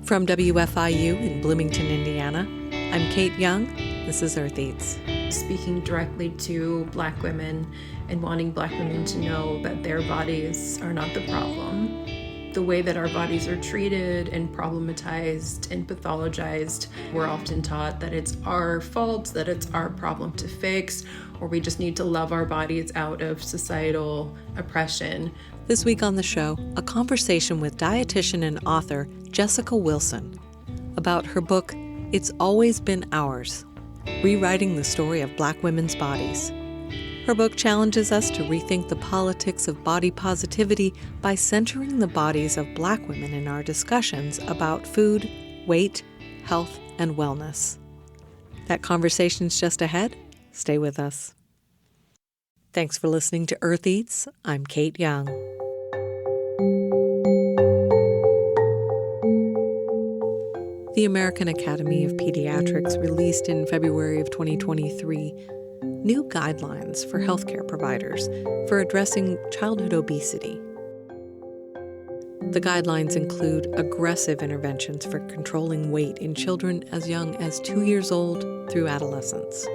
From WFIU in Bloomington, Indiana, I'm Kate Young. This is Earth Eats. Speaking directly to Black women and wanting Black women to know that their bodies are not the problem. The way that our bodies are treated and problematized and pathologized, we're often taught that it's our fault, that it's our problem to fix, or we just need to love our bodies out of societal oppression. This week on the show, a conversation with dietitian and author Jessica Wilson about her book, It's Always Been Ours, Rewriting the Story of Black Women's Bodies. Her book challenges us to rethink the politics of body positivity by centering the bodies of Black women in our discussions about food, weight, health, and wellness. That conversation's just ahead. Stay with us. Thanks for listening to Earth Eats. I'm Kate Young. The American Academy of Pediatrics released in February of 2023 new guidelines for healthcare providers for addressing childhood obesity. The guidelines include aggressive interventions for controlling weight in children as young as 2 years old through adolescence.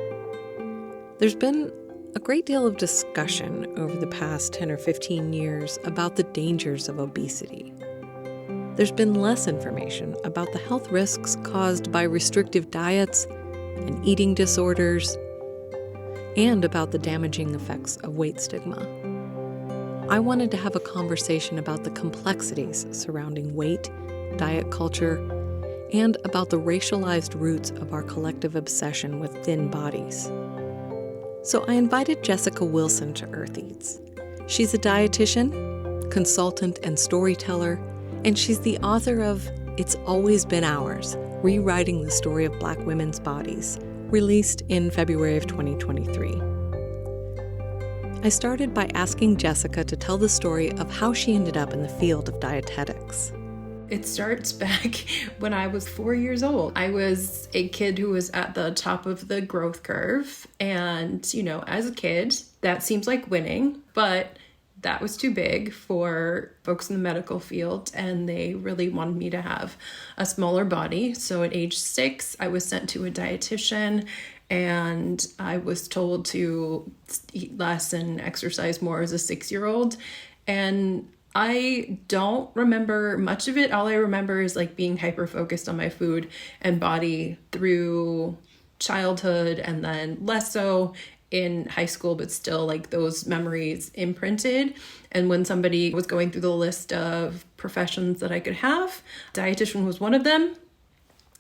There's been a great deal of discussion over the past 10 or 15 years about the dangers of obesity. There's been less information about the health risks caused by restrictive diets and eating disorders, and about the damaging effects of weight stigma. I wanted to have a conversation about the complexities surrounding weight, diet culture, and about the racialized roots of our collective obsession with thin bodies. So I invited Jessica Wilson to Earth Eats. She's a dietitian, consultant, and storyteller, and she's the author of It's Always Been Ours, Rewriting the Story of Black Women's Bodies, released in February of 2023. I started by asking Jessica to tell the story of how she ended up in the field of dietetics. It starts back when I was 4 years old. I was a kid who was at the top of the growth curve. And, as a kid, that seems like winning, but that was too big for folks in the medical field, and they really wanted me to have a smaller body. So at age 6, I was sent to a dietitian, and I was told to eat less and exercise more as a 6-year-old. And I don't remember much of it. All I remember is being hyper-focused on my food and body through childhood, and then less so in high school, but still those memories imprinted. And when somebody was going through the list of professions that I could have, dietitian was one of them.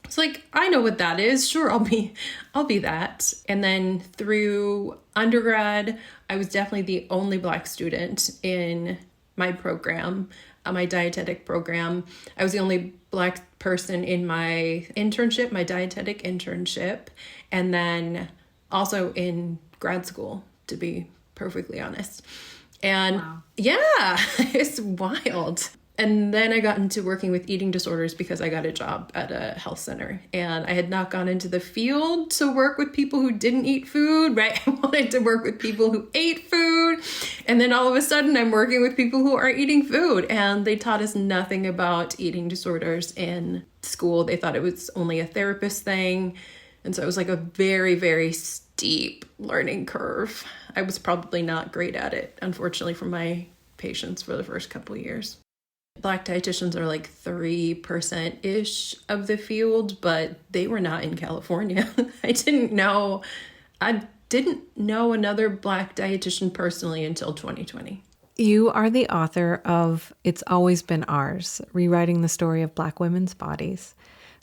It's I know what that is. Sure, I'll be that. And then through undergrad, I was definitely the only Black student in my program, my dietetic program. I was the only Black person in my internship, my dietetic internship, and then also in grad school, to be perfectly honest. And wow. Yeah, it's wild. And then I got into working with eating disorders because I got a job at a health center, and I had not gone into the field to work with people who didn't eat food, right? I wanted to work with people who ate food. And then all of a sudden I'm working with people who are eating food, and they taught us nothing about eating disorders in school. They thought it was only a therapist thing. And so it was a very, very steep learning curve. I was probably not great at it, unfortunately, for my patients for the first couple of years. Black dietitians are 3%-ish of the field, but they were not in California. I didn't know another Black dietitian personally until 2020. You are the author of It's Always Been Ours, Rewriting the Story of Black Women's Bodies.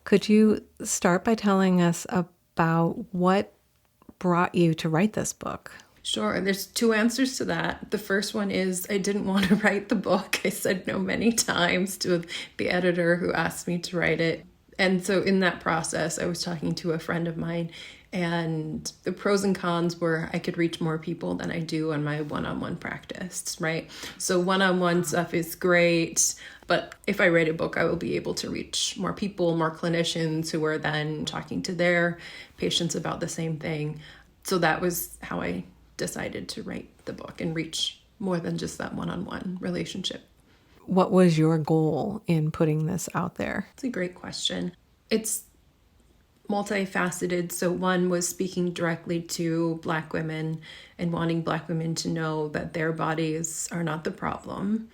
Could you start by telling us about what brought you to write this book? Sure. There's 2 answers to that. The first one is I didn't want to write the book. I said no many times to the editor who asked me to write it. And so in that process, I was talking to a friend of mine, and the pros and cons were I could reach more people than I do on my one-on-one practice, right? So one-on-one stuff is great, but if I write a book, I will be able to reach more people, more clinicians who are then talking to their patients about the same thing. So that was how I decided to write the book and reach more than just that one-on-one relationship. What was your goal in putting this out there? It's a great question. It's multifaceted. So one was speaking directly to Black women and wanting Black women to know that their bodies are not the problem.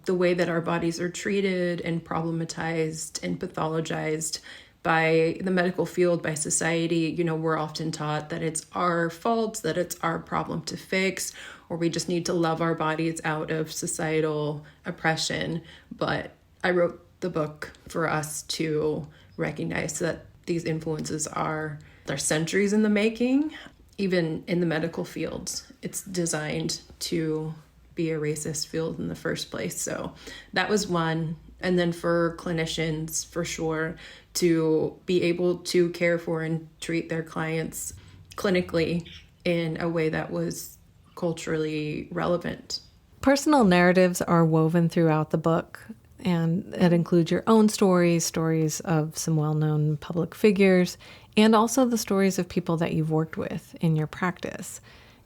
The way that our bodies are treated and problematized and pathologized by the medical field, by society, we're often taught that it's our fault, that it's our problem to fix, or we just need to love our bodies out of societal oppression. But I wrote the book for us to recognize that these influences are centuries in the making. Even in the medical field, it's designed to be a racist field in the first place. So that was one. And then for clinicians, for sure, to be able to care for and treat their clients clinically in a way that was culturally relevant. Personal narratives are woven throughout the book, and that includes your own stories of some well-known public figures, and also the stories of people that you've worked with in your practice.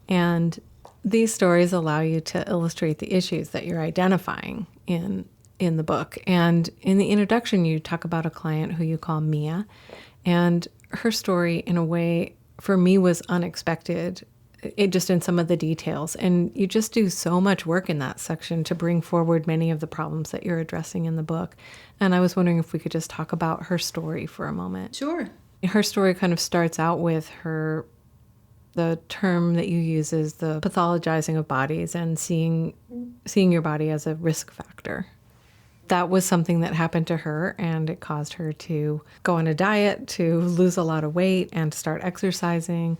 And these stories allow you to illustrate the issues that you're identifying in the book. And in the introduction, you talk about a client who you call Mia, and her story, in a way, for me, was unexpected. It just in some of the details. And you just do so much work in that section to bring forward many of the problems that you're addressing in the book. And I was wondering if we could just talk about her story for a moment. Sure. Her story kind of starts out with the term that you use is the pathologizing of bodies and seeing your body as a risk factor. That was something that happened to her, and it caused her to go on a diet, to lose a lot of weight, and to start exercising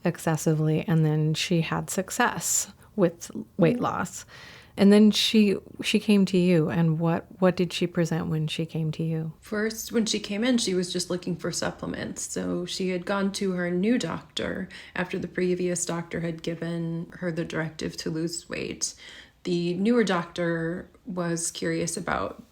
excessively. And then she had success with weight loss. And then she came to you. And what did she present when she came to you? First, when she came in, she was just looking for supplements. So she had gone to her new doctor after the previous doctor had given her the directive to lose weight. The newer doctor was curious about,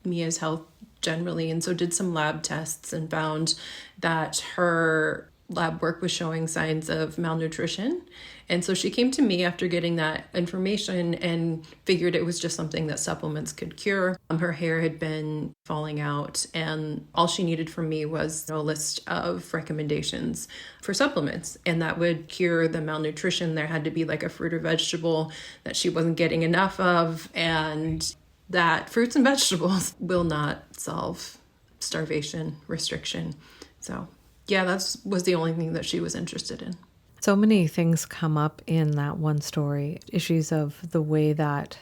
Mia's health generally, and so did some lab tests and found that her lab work was showing signs of malnutrition. And so she came to me after getting that information and figured it was just something that supplements could cure. Her hair had been falling out, and all she needed from me was a list of recommendations for supplements, and that would cure the malnutrition. There had to be like a fruit or vegetable that she wasn't getting enough of, and that fruits and vegetables will not solve starvation, restriction. So yeah, that was the only thing that she was interested in. So many things come up in that one story, issues of the way that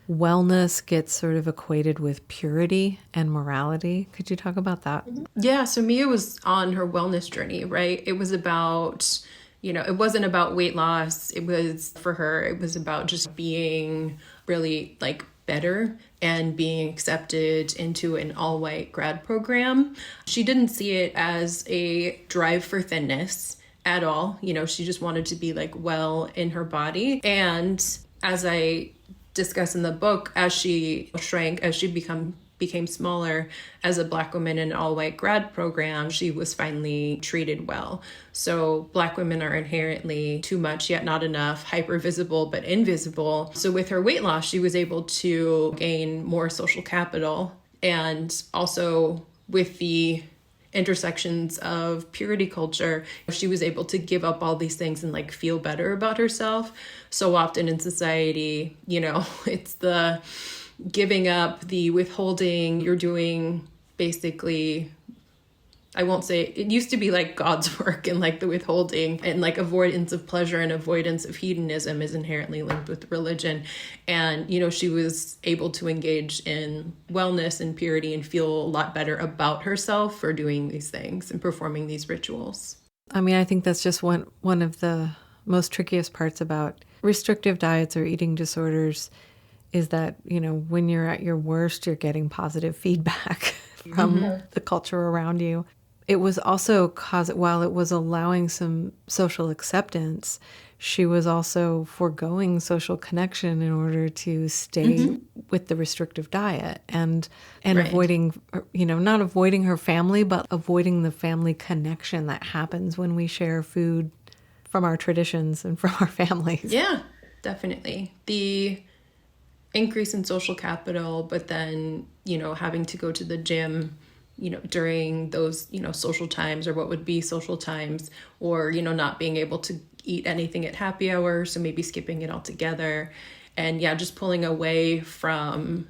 wellness gets sort of equated with purity and morality. Could you talk about that? Yeah, so Mia was on her wellness journey, right? It was about, it wasn't about weight loss. It was, for her, it was about just being really like better and being accepted into an all-white grad program. She didn't see it as a drive for thinness at all. She just wanted to be like well in her body. And as I discuss in the book, as she shrank, as she became smaller as a Black woman in an all-white grad program, she was finally treated well. So Black women are inherently too much yet not enough, hyper visible but invisible. So with her weight loss, she was able to gain more social capital, and also with the intersections of purity culture, she was able to give up all these things and like feel better about herself. So often in society, it's the giving up, the withholding. You're doing basically, I won't say, it used to be like God's work, and like the withholding and like avoidance of pleasure and avoidance of hedonism is inherently linked with religion. And, she was able to engage in wellness and purity and feel a lot better about herself for doing these things and performing these rituals. I mean, I think that's just one of the most trickiest parts about restrictive diets or eating disorders is that, when you're at your worst, you're getting positive feedback from the culture around you. It was also while it was allowing some social acceptance, she was also foregoing social connection in order to stay with the restrictive diet and right. Avoiding, not avoiding her family, but avoiding the family connection that happens when we share food from our traditions and from our families. Yeah, definitely. The increase in social capital, but then, having to go to the gym, during those, social times, or what would be social times, or, not being able to eat anything at happy hour. So maybe skipping it altogether. And yeah, just pulling away from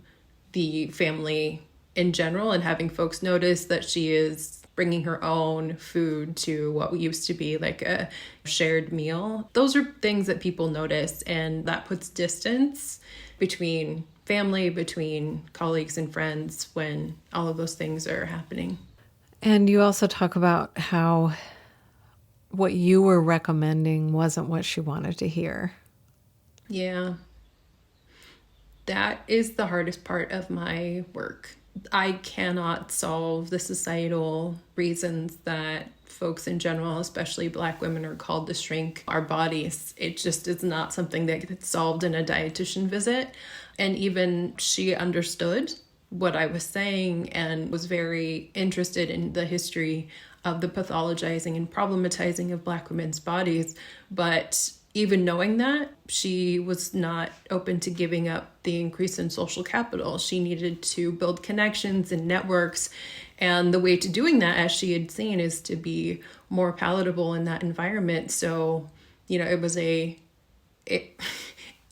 the family in general and having folks notice that she is bringing her own food to what used to be like a shared meal. Those are things that people notice, and that puts distance between family, between colleagues and friends when all of those things are happening. And you also talk about how what you were recommending wasn't what she wanted to hear. Yeah. That is the hardest part of my work. I cannot solve the societal reasons that folks in general, especially Black women, are called to shrink our bodies. It just is not something that gets solved in a dietitian visit. And even she understood what I was saying and was very interested in the history of the pathologizing and problematizing of Black women's bodies. But even knowing that, she was not open to giving up the increase in social capital. She needed to build connections and networks. And the way to doing that, as she had seen, is to be more palatable in that environment. So,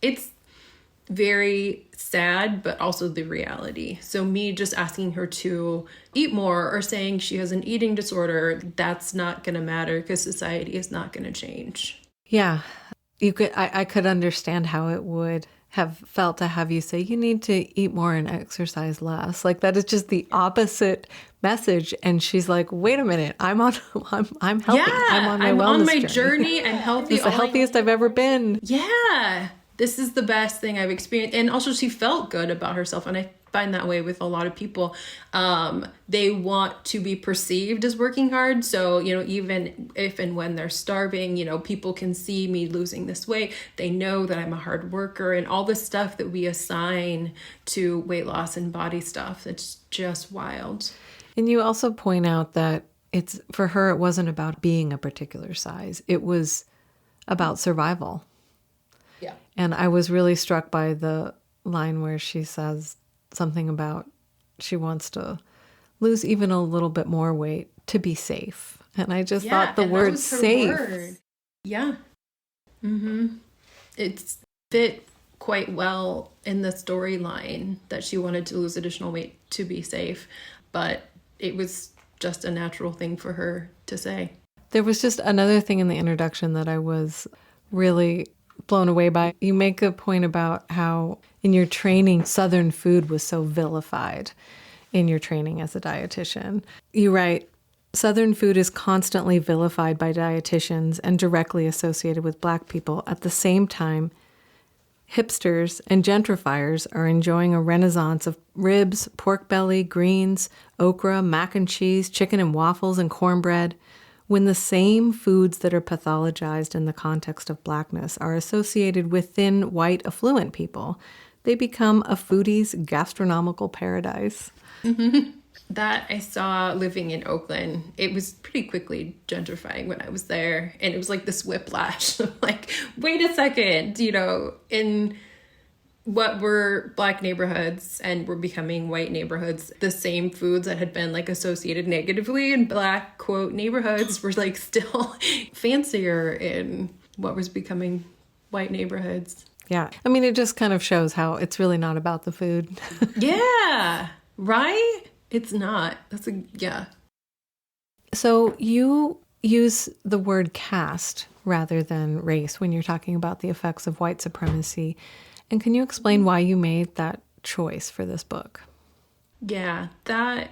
it's very sad, but also the reality. So me just asking her to eat more or saying she has an eating disorder, that's not going to matter because society is not going to change. Yeah. I could understand how it would have felt to have you say you need to eat more and exercise less. Like that is just the opposite message. And she's like, wait a minute, I'm healthy. Yeah, I'm on my wellness journey. I'm healthy. It's the healthiest I've ever been. Yeah. This is the best thing I've experienced. And also she felt good about herself. And I find that way with a lot of people. They want to be perceived as working hard. So, even if and when they're starving, people can see me losing this weight. They know that I'm a hard worker, and all the stuff that we assign to weight loss and body stuff. It's just wild. And you also point out that for her, it wasn't about being a particular size. It was about survival. Yeah. And I was really struck by the line where she says something about she wants to lose even a little bit more weight to be safe. And I just thought the word safe. Word. Yeah. Mm-hmm. It's fit quite well in the storyline that she wanted to lose additional weight to be safe. But it was just a natural thing for her to say. There was just another thing in the introduction that I was really blown away by. You make a point about how in your training, Southern food was so vilified in your training as a dietitian. You write, Southern food is constantly vilified by dietitians and directly associated with Black people. At the same time, hipsters and gentrifiers are enjoying a renaissance of ribs, pork belly, greens, okra, mac and cheese, chicken and waffles, and cornbread. When the same foods that are pathologized in the context of Blackness are associated with thin, white, affluent people, they become a foodie's gastronomical paradise. Mm-hmm. That I saw living in Oakland. It was pretty quickly gentrifying when I was there. And it was like this whiplash. Like, wait a second, in what were Black neighborhoods and were becoming white neighborhoods, the same foods that had been like associated negatively in Black, quote, neighborhoods were like still fancier in what was becoming white neighborhoods. Yeah. I mean, it just kind of shows how it's really not about the food. Yeah. Right? It's not. Yeah. So you use the word caste rather than race when you're talking about the effects of white supremacy. And can you explain why you made that choice for this book? Yeah, that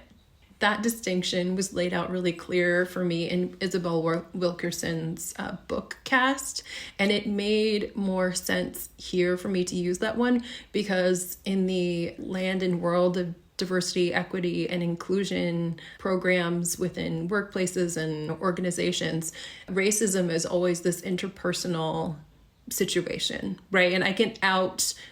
distinction was laid out really clear for me in Isabel Wilkerson's book Caste, and it made more sense here for me to use that one because in the land and world of diversity, equity, and inclusion programs within workplaces and organizations, racism is always this interpersonal situation, right? And I can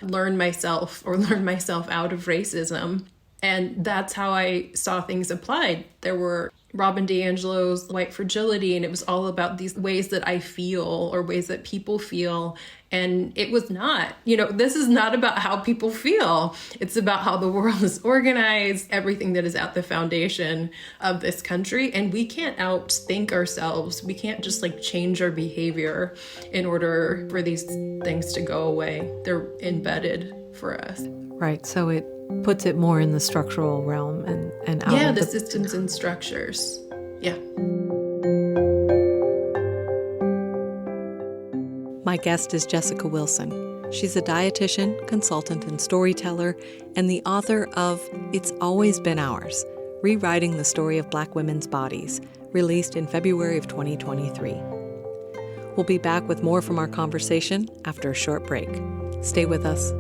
learn myself out of racism. And that's how I saw things applied. There were Robin DiAngelo's White Fragility, and it was all about these ways that I feel or ways that people feel. And it was not, this is not about how people feel. It's about how the world is organized, everything that is at the foundation of this country. And we can't outthink ourselves. We can't just change our behavior in order for these things to go away. They're embedded for us. Right. So it puts it more in the structural realm and out of the systems and structures. Yeah. My guest is Jessica Wilson. She's a dietitian, consultant, and storyteller, and the author of It's Always Been Ours, Rewriting the Story of Black Women's Bodies, released in February of 2023. We'll be back with more from our conversation after a short break. Stay with us.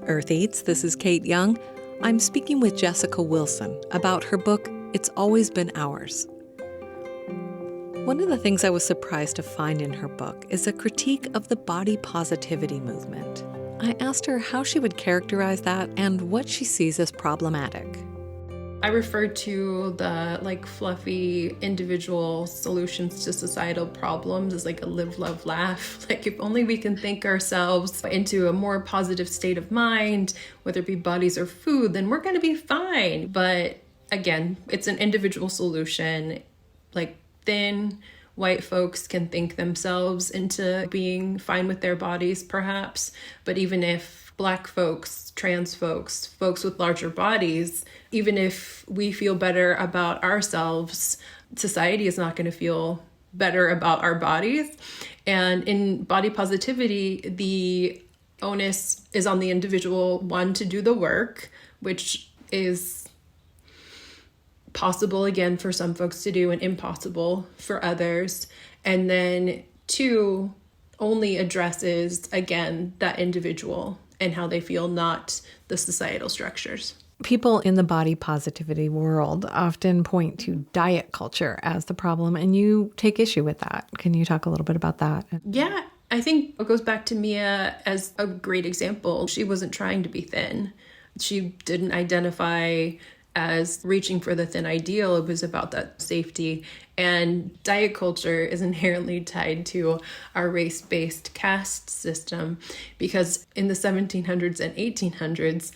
Earth Eats, this is Kate Young. I'm speaking with Jessica Wilson about her book, It's Always Been Ours. One of the things I was surprised to find in her book is a critique of the body positivity movement. I asked her how she would characterize that and what she sees as problematic. I refer to the fluffy individual solutions to societal problems as a live, love, laugh. If only we can think ourselves into a more positive state of mind, whether it be bodies or food, then we're going to be fine. But again, it's an individual solution. Thin white folks can think themselves into being fine with their bodies, perhaps. But even if Black folks, trans folks, folks with larger bodies, even if we feel better about ourselves, society is not going to feel better about our bodies. And in body positivity, the onus is on the individual, one, to do the work, which is possible, again, for some folks to do and impossible for others. And then two, only addresses, again, that individual and how they feel, not the societal structures. People in the body positivity world often point to diet culture as the problem, and you take issue with that. Can you talk a little bit about that? Yeah, I think it goes back to Mia as a great example. She wasn't trying to be thin. She didn't identify as reaching for the thin ideal. It was about that safety. And diet culture is inherently tied to our race-based caste system, because in the 1700s and 1800s,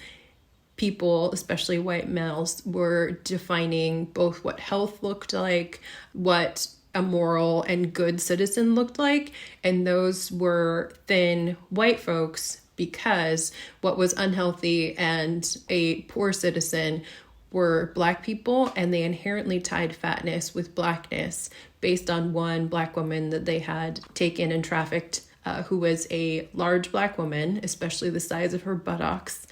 people, especially white males, were defining both what health looked like, what a moral and good citizen looked like, and those were thin white folks, because what was unhealthy and a poor citizen were Black people, and they inherently tied fatness with Blackness based on one Black woman that they had taken and trafficked, who was a large Black woman, especially the size of her buttocks.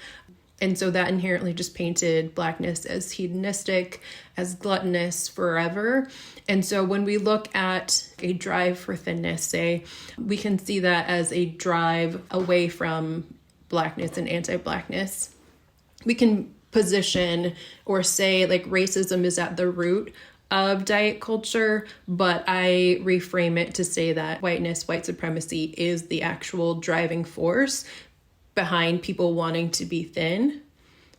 And so that inherently just painted Blackness as hedonistic, as gluttonous forever. And so when we look at a drive for thinness, say, we can see that as a drive away from Blackness and anti-Blackness. We can position or say racism is at the root of diet culture, but I reframe it to say that whiteness, white supremacy is the actual driving force behind people wanting to be thin.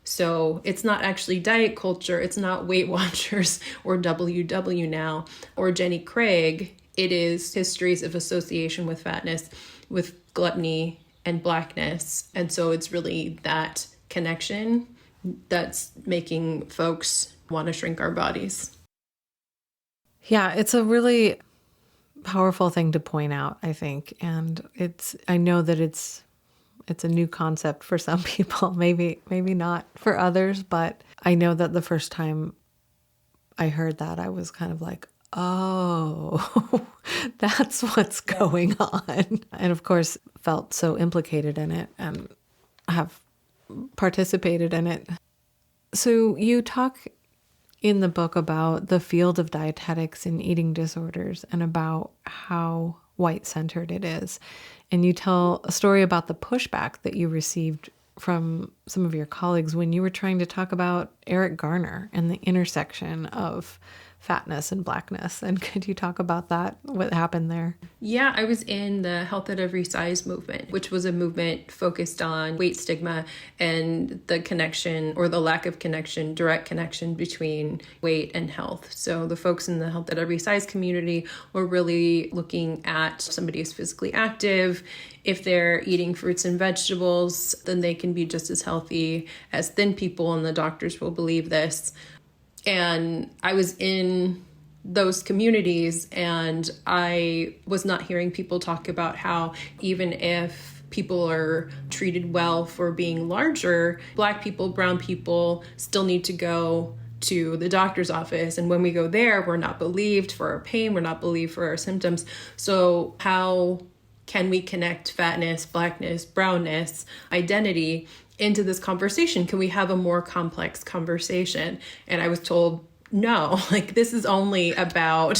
So it's not actually diet culture. It's not Weight Watchers or WW Now or Jenny Craig. It is histories of association with fatness, with gluttony and Blackness. And so it's really that connection that's making folks want to shrink our bodies. Yeah, it's a really powerful thing to point out, I think. And I know that it's It's a new concept for some people, maybe not for others, but I know that the first time I heard that, I was kind of like, oh, that's what's going on. And of course, felt so implicated in it and have participated in it. So you talk in the book about the field of dietetics and eating disorders and about how white-centered it is. And you tell a story about the pushback that you received from some of your colleagues when you were trying to talk about Eric Garner and the intersection of fatness and blackness. And could you talk about that, what happened there? Yeah, I was in the Health at Every Size movement, which was a movement focused on weight stigma and the connection or the lack of connection, direct connection between weight and health. So the folks in the Health at Every Size community were really looking at somebody who's physically active. If they're eating fruits and vegetables, then they can be just as healthy as thin people, and the doctors will believe this. And I was in those communities, and I was not hearing people talk about how even if people are treated well for being larger, Black people, brown people still need to go to the doctor's office. And when we go there, we're not believed for our pain, we're not believed for our symptoms. So how can we connect fatness, blackness, brownness, identity into this conversation? Can we have a more complex conversation? And I was told, no, like this is only about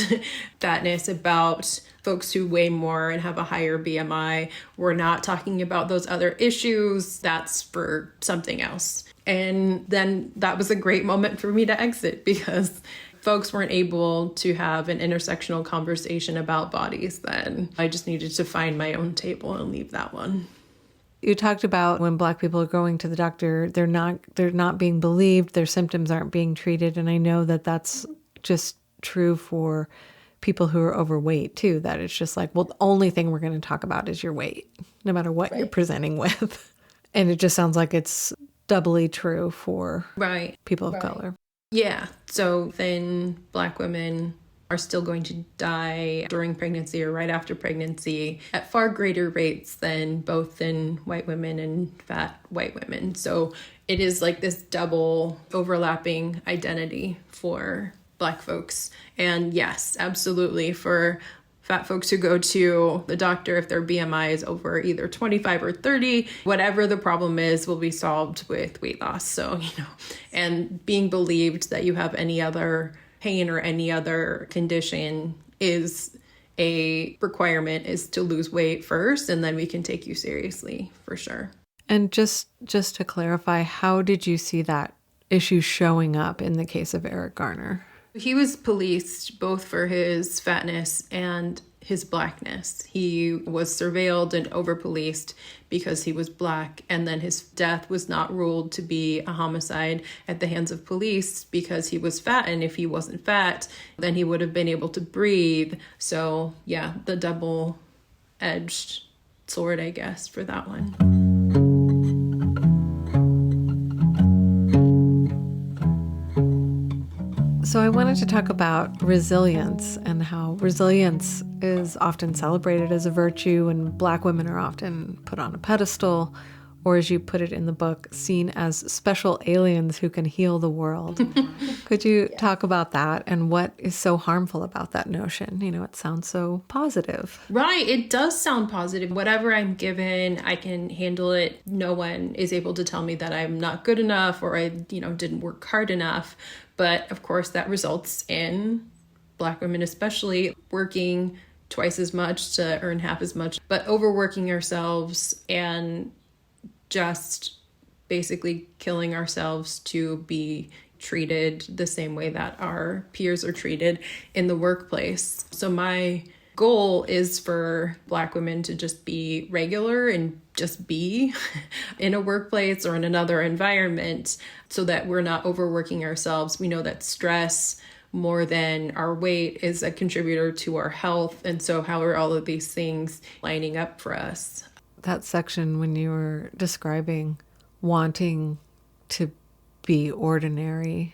fatness, about folks who weigh more and have a higher BMI. We're not talking about those other issues. That's for something else. And then that was a great moment for me to exit, because folks weren't able to have an intersectional conversation about bodies then. I just needed to find my own table and leave that one. You talked about when Black people are going to the doctor, they're not being believed, their symptoms aren't being treated. And I know that that's just true for people who are overweight too, that it's just like, well, the only thing we're going to talk about is your weight, no matter what you're presenting with. And it just sounds like it's doubly true for people of color. Yeah. So thin Black women are still going to die during pregnancy or right after pregnancy at far greater rates than both thin white women and fat white women. So it is like this double overlapping identity for Black folks. And yes, absolutely, for fat folks who go to the doctor, if their BMI is over either 25 or 30, whatever the problem is will be solved with weight loss. So, and being believed that you have any other pain or any other condition is a requirement, is to lose weight first, and then we can take you seriously for sure. And just to clarify, how did you see that issue showing up in the case of Eric Garner? He was policed both for his fatness and his blackness. He was surveilled and over-policed because he was Black, and then his death was not ruled to be a homicide at the hands of police because he was fat, and if he wasn't fat, then he would have been able to breathe. So yeah, the double-edged sword, I guess, for that one. So I wanted to talk about resilience and how resilience is often celebrated as a virtue, and Black women are often put on a pedestal, or as you put it in the book, seen as special aliens who can heal the world. Could you talk about that and what is so harmful about that notion? It sounds so positive. Right. It does sound positive. Whatever I'm given, I can handle it. No one is able to tell me that I'm not good enough or I, didn't work hard enough. But of course, that results in Black women especially working twice as much to earn half as much, but overworking ourselves and just basically killing ourselves to be treated the same way that our peers are treated in the workplace. So my goal is for Black women to just be regular and just be in a workplace or in another environment so that we're not overworking ourselves. We know that stress more than our weight is a contributor to our health. And so how are all of these things lining up for us? That section when you were describing wanting to be ordinary,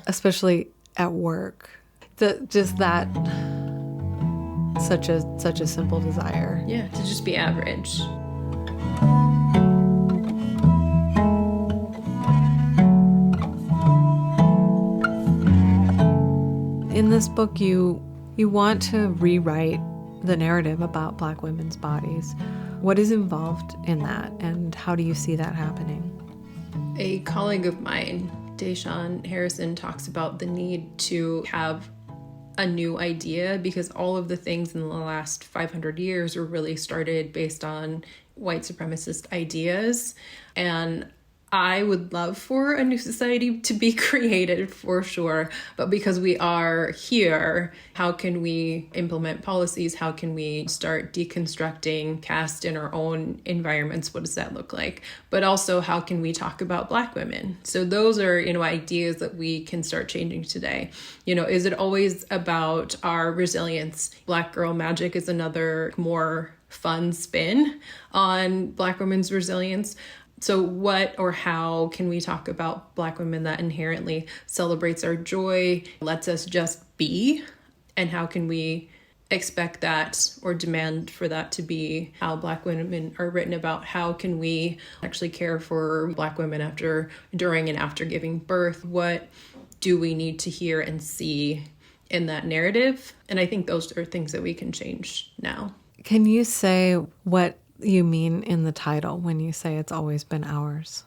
especially at work, such a simple desire. Yeah, to just be average. this book, you want to rewrite the narrative about Black women's bodies. What is involved in that, and how do you see that happening? A colleague of mine, Deshawn Harrison, talks about the need to have a new idea, because all of the things in the last 500 years were really started based on white supremacist ideas. And I would love for a new society to be created, for sure. But because we are here, how can we implement policies? How can we start deconstructing caste in our own environments? What does that look like? But also, how can we talk about Black women? So those are, ideas that we can start changing today. Is it always about our resilience? Black girl magic is another more fun spin on Black women's resilience. So what or how can we talk about Black women that inherently celebrates our joy, lets us just be? And how can we expect that or demand for that to be how Black women are written about? How can we actually care for Black women during and after giving birth? What do we need to hear and see in that narrative? And I think those are things that we can change now. Can you say what you mean in the title when you say it's always been ours?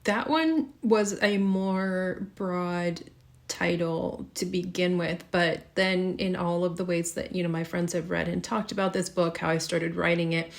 That one was a more broad title to begin with, but then in all of the ways that, my friends have read and talked about this book, how I started writing it,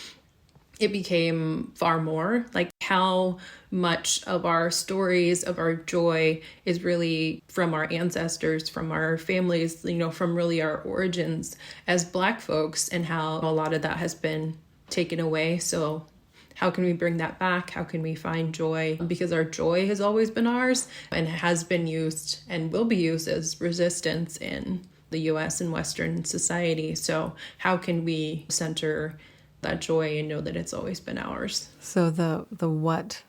it became far more like how much of our stories, of our joy is really from our ancestors, from our families, from really our origins as Black folks, and how a lot of that has been taken away. So how can we bring that back? How can we find joy? Because our joy has always been ours and has been used and will be used as resistance in the US and Western society. So how can we center that joy and know that it's always been ours? So the what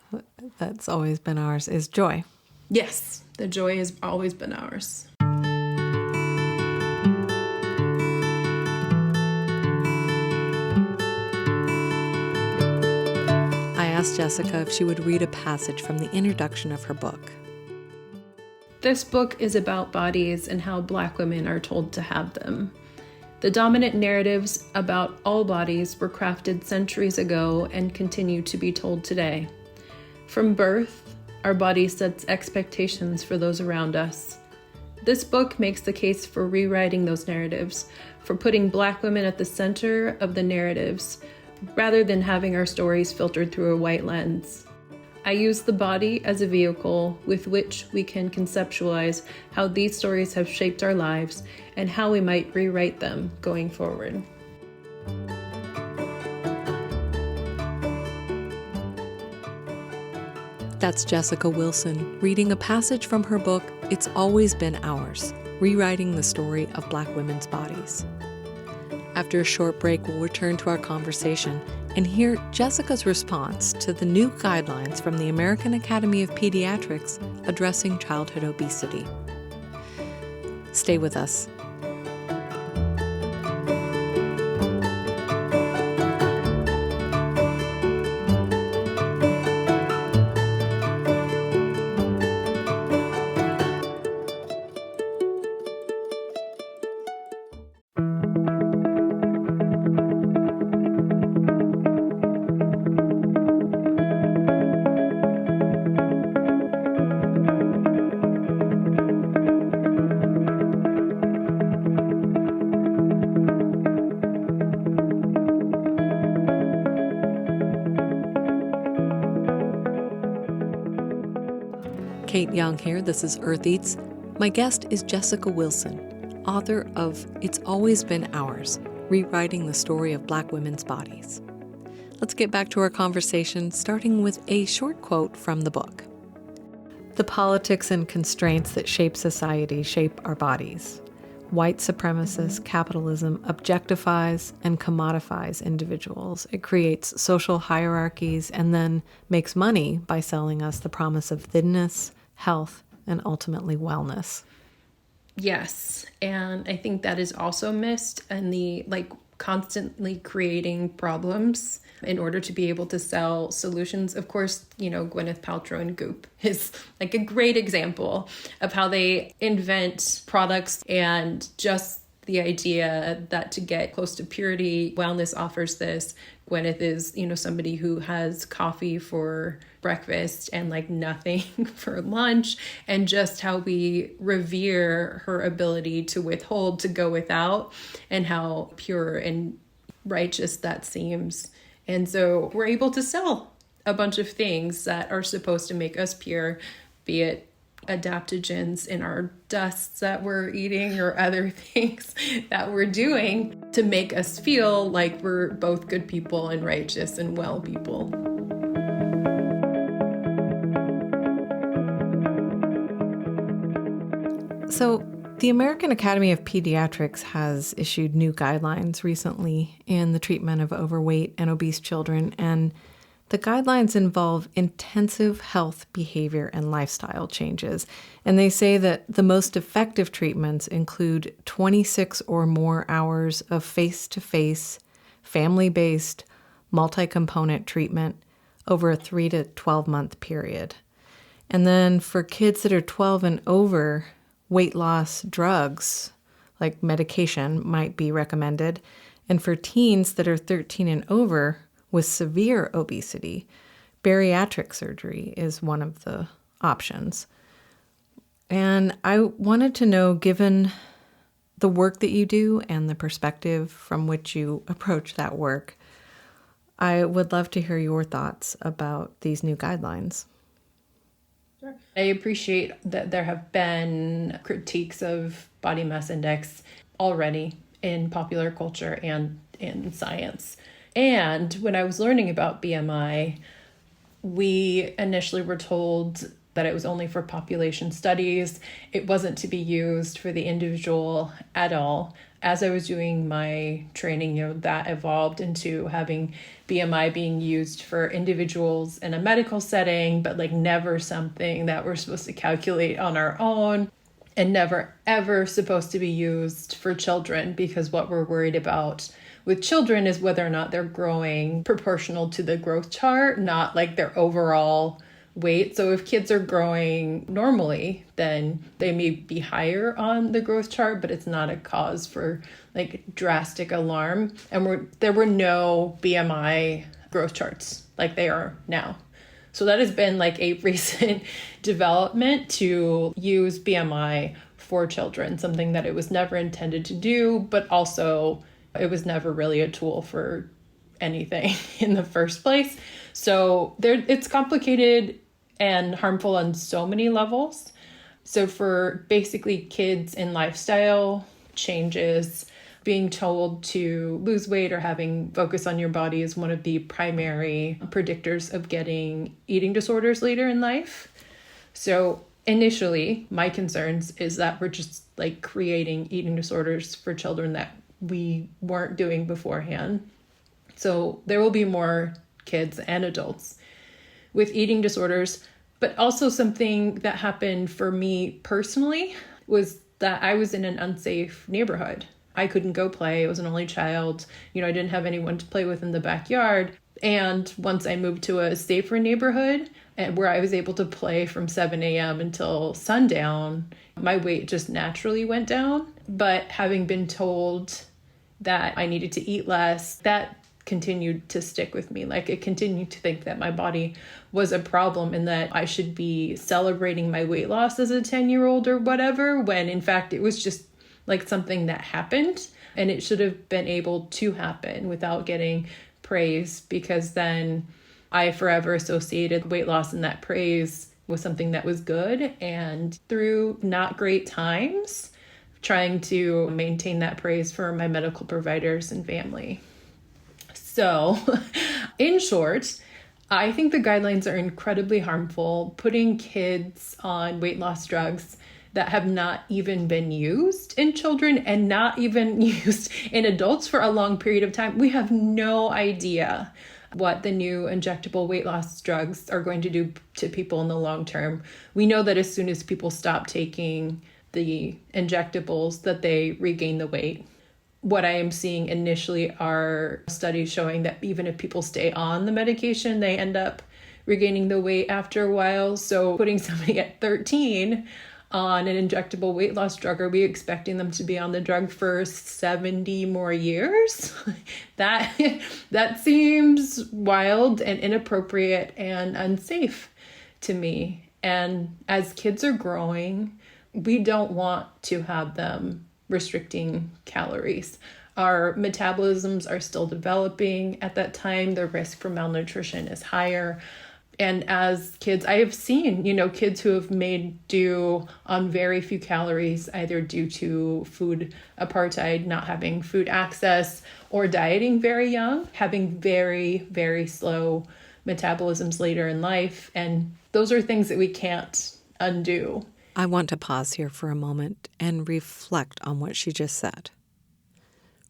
that's always been ours is joy. Yes, the joy has always been ours. I asked Jessica if she would read a passage from the introduction of her book. This book is about bodies and how Black women are told to have them. The dominant narratives about all bodies were crafted centuries ago and continue to be told today. From birth, our body sets expectations for those around us. This book makes the case for rewriting those narratives, for putting Black women at the center of the narratives, rather than having our stories filtered through a white lens. I use the body as a vehicle with which we can conceptualize how these stories have shaped our lives and how we might rewrite them going forward. That's Jessica Wilson reading a passage from her book, It's Always Been Ours, Rewriting the Story of Black Women's Bodies. After a short break, we'll return to our conversation and hear Jessica's response to the new guidelines from the American Academy of Pediatrics addressing childhood obesity. Stay with us. Kate Young here. This is Earth Eats. My guest is Jessica Wilson, author of It's Always Been Ours, Rewriting the Story of Black Women's Bodies. Let's get back to our conversation, starting with a short quote from the book. The politics and constraints that shape society shape our bodies. White supremacist capitalism objectifies and commodifies individuals. It creates social hierarchies and then makes money by selling us the promise of thinness, health, and ultimately wellness. Yes, and I think that is also missed in the constantly creating problems in order to be able to sell solutions. Of course, Gwyneth Paltrow and Goop is like a great example of how they invent products, and just the idea that to get close to purity, wellness offers this. Gwyneth is, somebody who has coffee for breakfast and like nothing for lunch, and just how we revere her ability to withhold, to go without, and how pure and righteous that seems. And so we're able to sell a bunch of things that are supposed to make us pure, be it adaptogens in our dusts that we're eating or other things that we're doing to make us feel like we're both good people and righteous and well people. So, the American Academy of Pediatrics has issued new guidelines recently in the treatment of overweight and obese children, and the guidelines involve intensive health, behavior, and lifestyle changes. And they say that the most effective treatments include 26 or more hours of face-to-face, family-based, multi-component treatment over a 3 to 12-month period. And then for kids that are 12 and over, weight loss drugs, like medication, might be recommended. And for teens that are 13 and over with severe obesity, bariatric surgery is one of the options. And I wanted to know, given the work that you do and the perspective from which you approach that work, I would love to hear your thoughts about these new guidelines. I appreciate that there have been critiques of body mass index already in popular culture and in science. And when I was learning about BMI, we initially were told that it was only for population studies. It wasn't to be used for the individual at all. As I was doing my training, that evolved into having BMI being used for individuals in a medical setting, but like never something that we're supposed to calculate on our own, and never ever supposed to be used for children, because what we're worried about with children is whether or not they're growing proportional to the growth chart, not like their overall weight. So if kids are growing normally, then they may be higher on the growth chart, but it's not a cause for like drastic alarm. And there were no BMI growth charts like they are now. So that has been like a recent development to use BMI for children, something that it was never intended to do, but also it was never really a tool for anything in the first place. So it's complicated and harmful on so many levels. So for basically kids in lifestyle changes, being told to lose weight or having focus on your body is one of the primary predictors of getting eating disorders later in life. So initially, my concerns is that we're just like creating eating disorders for children that we weren't doing beforehand. So there will be more kids and adults with eating disorders. But also something that happened for me personally was that I was in an unsafe neighborhood. I couldn't go play. I was an only child. I didn't have anyone to play with in the backyard. And once I moved to a safer neighborhood and where I was able to play from 7 a.m. until sundown, my weight just naturally went down. But having been told that I needed to eat less, that continued to stick with me. Like, it continued to think that my body was a problem and that I should be celebrating my weight loss as a 10-year-old or whatever, when in fact it was just like something that happened and it should have been able to happen without getting praise, because then I forever associated weight loss and that praise with something that was good. And through not great times, trying to maintain that praise for my medical providers and family. So, in short, I think the guidelines are incredibly harmful, putting kids on weight loss drugs that have not even been used in children and not even used in adults for a long period of time. We have no idea what the new injectable weight loss drugs are going to do to people in the long term. We know that as soon as people stop taking the injectables, that they regain the weight. what I am seeing initially are studies showing that even if people stay on the medication, they end up regaining the weight after a while. So putting somebody at 13 on an injectable weight loss drug, are we expecting them to be on the drug for 70 more years? that seems wild and inappropriate and unsafe to me. And as kids are growing, we don't want to have them restricting calories. Our metabolisms are still developing at that time. The risk for malnutrition is higher. And as kids, I have seen, kids who have made do on very few calories, either due to food apartheid, not having food access, or dieting very young, having very, very slow metabolisms later in life. And those are things that we can't undo. I want to pause here for a moment and reflect on what she just said.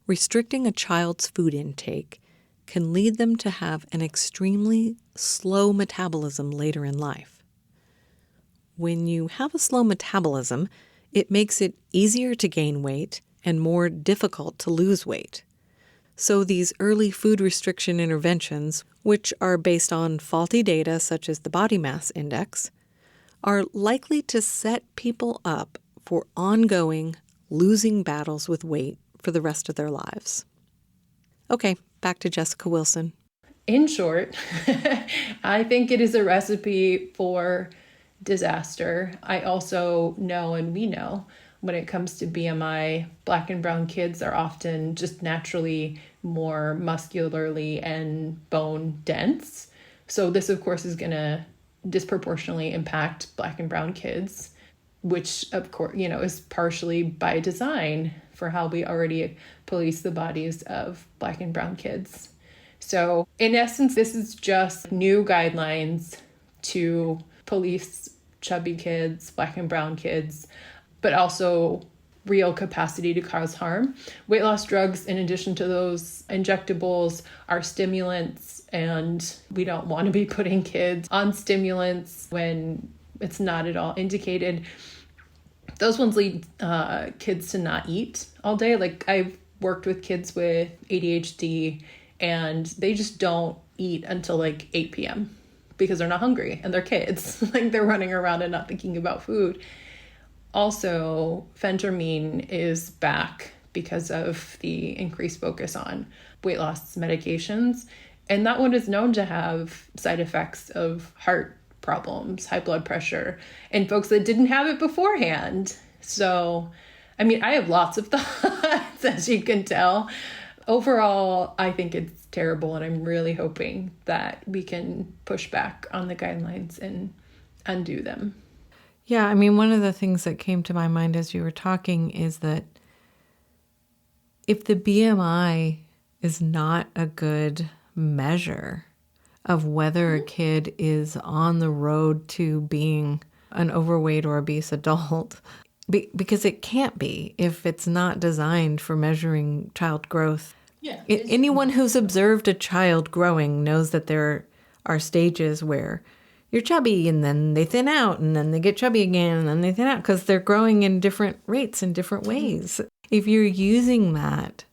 Restricting a child's food intake can lead them to have an extremely slow metabolism later in life. When you have a slow metabolism, it makes it easier to gain weight and more difficult to lose weight. So these early food restriction interventions, which are based on faulty data such as the body mass index, are likely to set people up for ongoing losing battles with weight for the rest of their lives. Okay, back to Jessica Wilson. In short, I think it is a recipe for disaster. I also know, and we know, when it comes to BMI, Black and brown kids are often just naturally more muscularly and bone dense. So this, of course, is going to disproportionately impact Black and brown kids, which, of course, is partially by design for how we already police the bodies of Black and brown kids. So in essence, this is just new guidelines to police chubby kids, Black and brown kids, but also real capacity to cause harm. Weight loss drugs, in addition to those injectables, are stimulants, and we don't want to be putting kids on stimulants when it's not at all indicated. Those ones lead kids to not eat all day. Like, I've worked with kids with ADHD, and they just don't eat until like 8 p.m. because they're not hungry and they're kids. Like, they're running around and not thinking about food. Also, phentermine is back because of the increased focus on weight loss medications. And that one is known to have side effects of heart problems, high blood pressure, and folks that didn't have it beforehand. So, I mean, I have lots of thoughts, as you can tell. Overall, I think it's terrible, and I'm really hoping that we can push back on the guidelines and undo them. Yeah, I mean, one of the things that came to my mind as you were talking is that if the BMI is not a good measure of whether a kid is on the road to being an overweight or obese adult, because it can't be if it's not designed for measuring child growth. Yeah. Anyone who's observed a child growing knows that there are stages where you're chubby and then they thin out and then they get chubby again and then they thin out because they're growing in different rates in different ways. If you're using that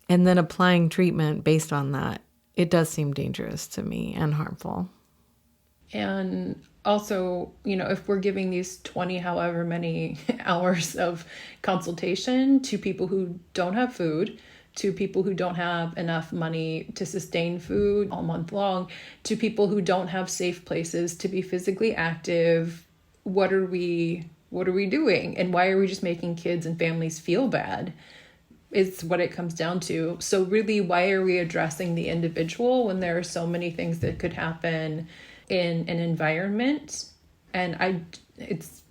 and then applying treatment based on that, it does seem dangerous to me and harmful. And also, if we're giving these 20 however many hours of consultation to people who don't have food, to people who don't have enough money to sustain food all month long, to people who don't have safe places to be physically active, what are we doing? And why are we just making kids and families feel bad? It's what it comes down to. So really, why are we addressing the individual when there are so many things that could happen in an environment? And it's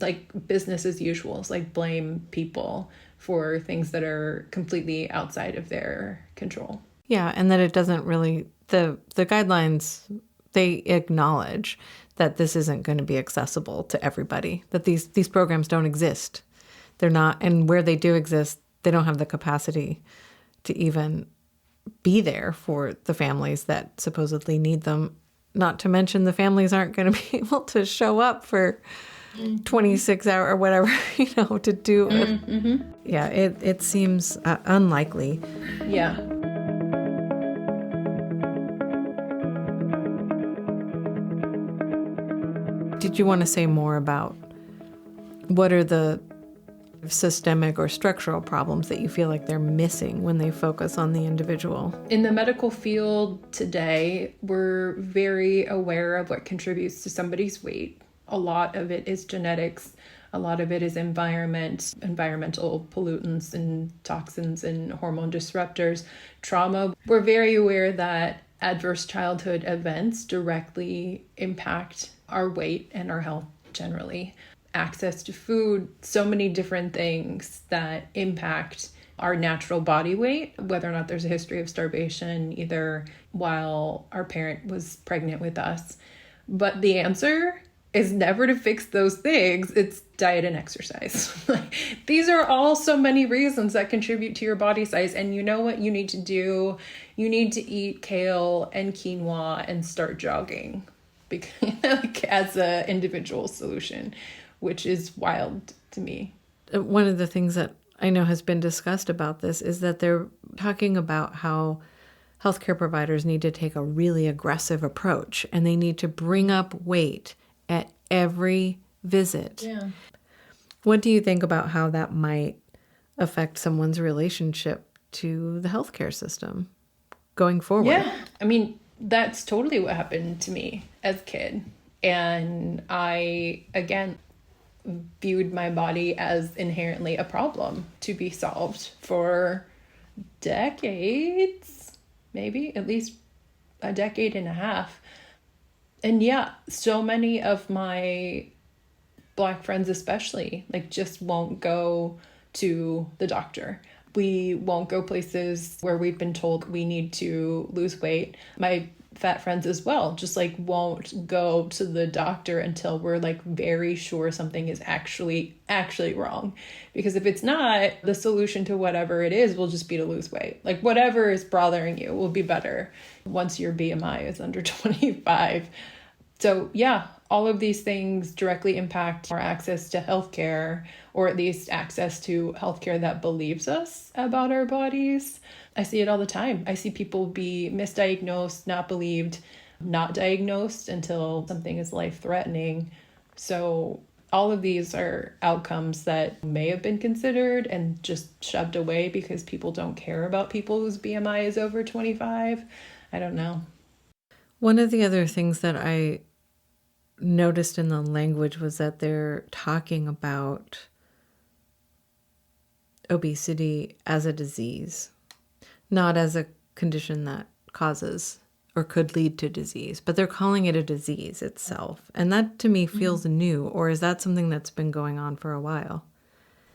like business as usual. It's like blame people for things that are completely outside of their control. Yeah, and that it doesn't really, the guidelines, they acknowledge that this isn't going to be accessible to everybody, that these programs don't exist. They're not, and where they do exist, they don't have the capacity to even be there for the families that supposedly need them. Not to mention the families aren't going to be able to show up for 26 hour or whatever, to do it. Yeah, it seems unlikely. Yeah. Did you want to say more about what are the systemic or structural problems that you feel like they're missing when they focus on the individual? In the medical field today, we're very aware of what contributes to somebody's weight. A lot of it is genetics. A lot of it is environmental pollutants and toxins and hormone disruptors, trauma. We're very aware that adverse childhood events directly impact our weight and our health generally. Access to food, so many different things that impact our natural body weight, whether or not there's a history of starvation, either while our parent was pregnant with us. But the answer is never to fix those things. It's diet and exercise. These are all so many reasons that contribute to your body size. And you know what you need to do? You need to eat kale and quinoa and start jogging as an individual solution, which is wild to me. One of the things that I know has been discussed about this is that they're talking about how healthcare providers need to take a really aggressive approach and they need to bring up weight at every visit. Yeah. What do you think about how that might affect someone's relationship to the healthcare system going forward? Yeah. I mean, that's totally what happened to me as a kid. And I, again, viewed my body as inherently a problem to be solved for decades, maybe at least a decade and a half. And yeah, so many of my Black friends especially, just won't go to the doctor. We won't go places where we've been told we need to lose weight. My fat friends as well, just won't go to the doctor until we're very sure something is actually wrong. Because if it's not, the solution to whatever it is will just be to lose weight. Whatever is bothering you will be better once your BMI is under 25. So yeah, all of these things directly impact our access to healthcare, or at least access to healthcare that believes us about our bodies. I see it all the time. I see people be misdiagnosed, not believed, not diagnosed until something is life-threatening. So all of these are outcomes that may have been considered and just shoved away because people don't care about people whose BMI is over 25. I don't know. One of the other things that I noticed in the language was that they're talking about obesity as a disease, not as a condition that causes or could lead to disease, but they're calling it a disease itself. And that to me feels new, or is that something that's been going on for a while?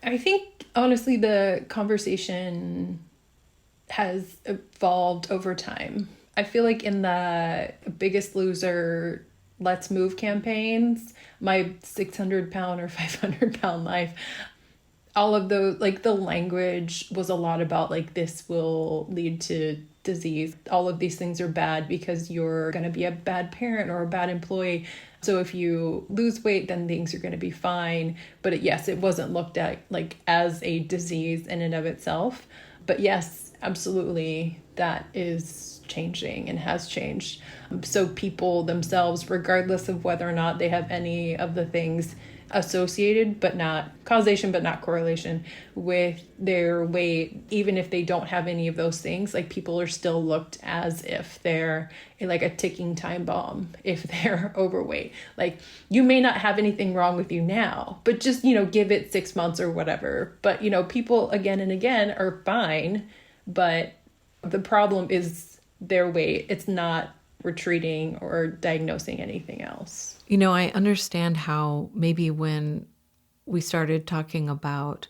I think, honestly, the conversation has evolved over time. I feel like in the Biggest Loser, Let's Move campaigns, my 600-pound or 500-pound life, all of those, the language was a lot about this will lead to disease. All of these things are bad because you're going to be a bad parent or a bad employee. So if you lose weight, then things are going to be fine. But yes, it wasn't looked at as a disease in and of itself. But yes, absolutely, that is changing and has changed. So people themselves, regardless of whether or not they have any of the things associated, but not causation, but not correlation with their weight, even if they don't have any of those things, people are still looked as if they're a ticking time bomb if they're overweight. You may not have anything wrong with you now, but just, give it 6 months or whatever. But, people again and again are fine, but the problem is their weight. It's not retreating or diagnosing anything else. I understand how maybe when we started talking about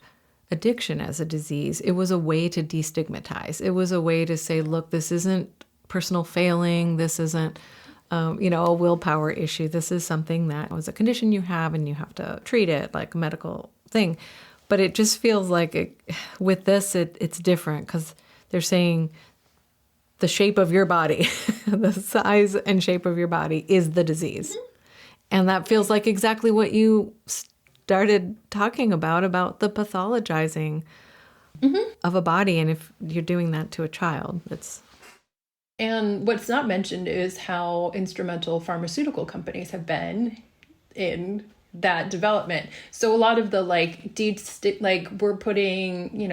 addiction as a disease, it was a way to destigmatize. It was a way to say, look, this isn't personal failing. This isn't, a willpower issue. This is something that was a condition you have and you have to treat it like a medical thing. But it just feels like with this, it's different because they're saying the shape of your body, the size and shape of your body is the disease. And that feels like exactly what you started talking about the pathologizing of a body. And if you're doing that to a child, it's... And what's not mentioned is how instrumental pharmaceutical companies have been in that development. So a lot of the we're putting,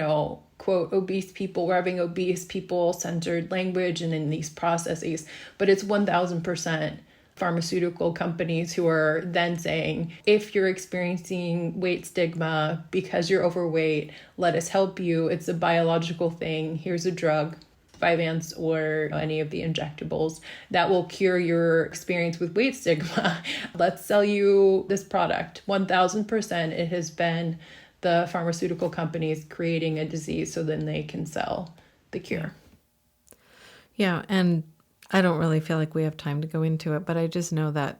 quote, obese people, we're having obese people centered language and in these processes, but it's 1000% pharmaceutical companies who are then saying, if you're experiencing weight stigma because you're overweight, let us help you. It's a biological thing. Here's a drug, Vyvanse or any of the injectables that will cure your experience with weight stigma. Let's sell you this product. 1000% it has been the pharmaceutical companies creating a disease so then they can sell the cure. Yeah, and I don't really feel like we have time to go into it, but I just know that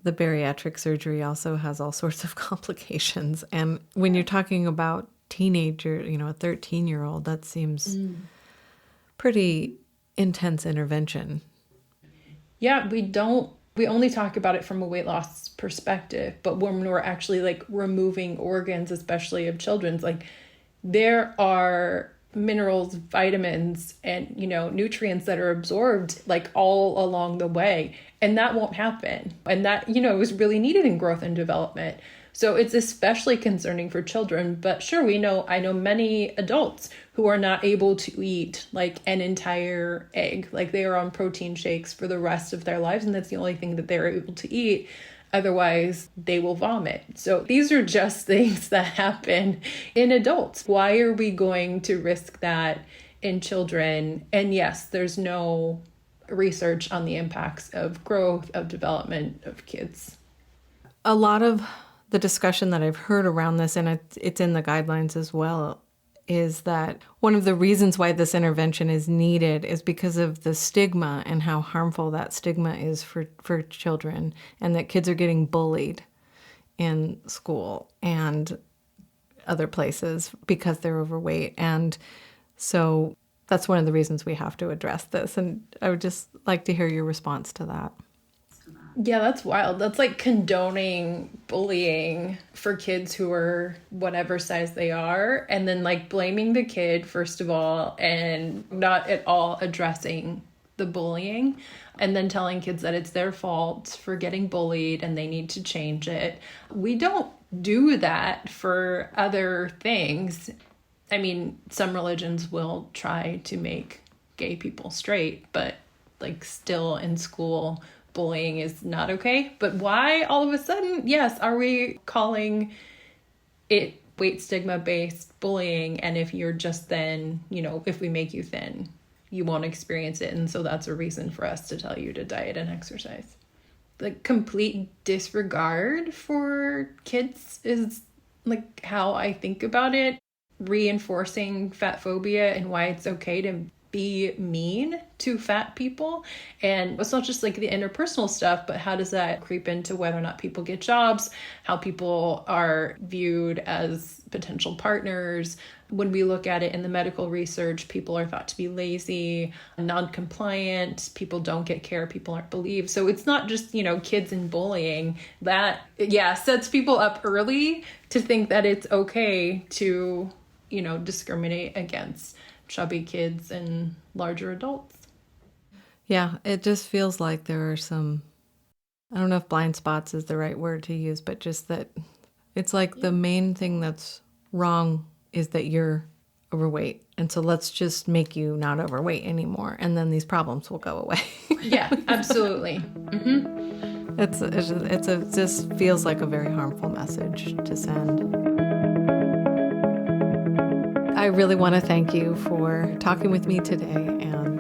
the bariatric surgery also has all sorts of complications. And when you're talking about teenager, a 13-year-old, that seems pretty intense intervention. Yeah, we only talk about it from a weight loss perspective, but when we're actually removing organs, especially of children's, there are minerals, vitamins, and nutrients that are absorbed all along the way, and that won't happen. And that is really needed in growth and development. So it's especially concerning for children. But sure, I know many adults who are not able to eat an entire egg. They are on protein shakes for the rest of their lives, and that's the only thing that they're able to eat. Otherwise, they will vomit. So these are just things that happen in adults. Why are we going to risk that in children? And yes, there's no research on the impacts of growth, of development of kids. A lot of the discussion that I've heard around this, and it's in the guidelines as well, is that one of the reasons why this intervention is needed is because of the stigma and how harmful that stigma is for children, and that kids are getting bullied in school and other places because they're overweight. And so that's one of the reasons we have to address this. And I would just like to hear your response to that. Yeah, that's wild. That's condoning bullying for kids who are whatever size they are, and then blaming the kid, first of all, and not at all addressing the bullying, and then telling kids that it's their fault for getting bullied and they need to change it. We don't do that for other things. I mean, some religions will try to make gay people straight, but still in school, bullying is not okay. But why all of a sudden, yes, are we calling it weight stigma based bullying? And if you're just thin, if we make you thin, you won't experience it. And so that's a reason for us to tell you to diet and exercise. The complete disregard for kids is how I think about it, reinforcing fat phobia and why it's okay to be mean to fat people. And it's not just the interpersonal stuff, but how does that creep into whether or not people get jobs, how people are viewed as potential partners. When we look at it in the medical research, people are thought to be lazy, non-compliant, people don't get care, people aren't believed. So it's not just, kids and bullying that, sets people up early to think that it's okay to, discriminate against chubby kids and larger adults. Yeah, it just feels like there are some, I don't know if blind spots is the right word to use, but just that it's the main thing that's wrong is that you're overweight. And so let's just make you not overweight anymore. And then these problems will go away. Yeah, absolutely. Mm-hmm. It just feels like a very harmful message to send. I really want to thank you for talking with me today, and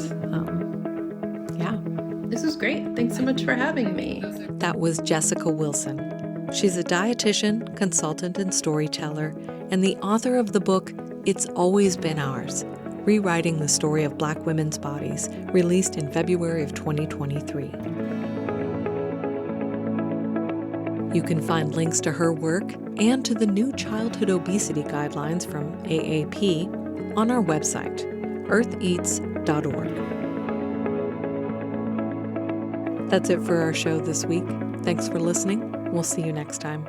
this was great. Thanks so much for having me. That was Jessica Wilson. She's a dietitian, consultant, and storyteller, and the author of the book It's Always Been Ours: Rewriting the Story of Black Women's Bodies, released in February of 2023. You can find links to her work and to the new childhood obesity guidelines from AAP on our website, eartheats.org. That's it for our show this week. Thanks for listening. We'll see you next time.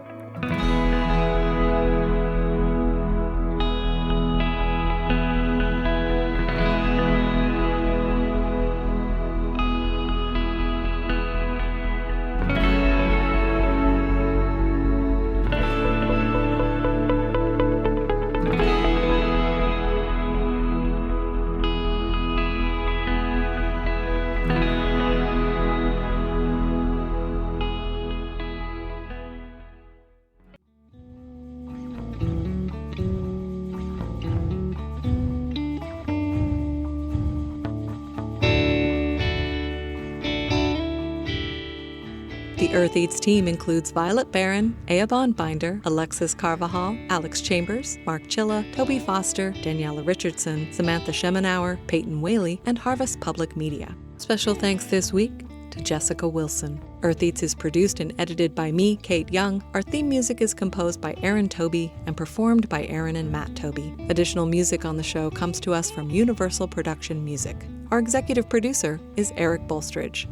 The Earth Eats team includes Violet Barron, Eobon Binder, Alexis Carvajal, Alex Chambers, Mark Chilla, Toby Foster, Daniela Richardson, Samantha Schemenauer, Peyton Whaley, and Harvest Public Media. Special thanks this week to Jessica Wilson. Earth Eats is produced and edited by me, Kate Young. Our theme music is composed by Aaron Toby and performed by Aaron and Matt Toby. Additional music on the show comes to us from Universal Production Music. Our executive producer is Eric Bolstridge.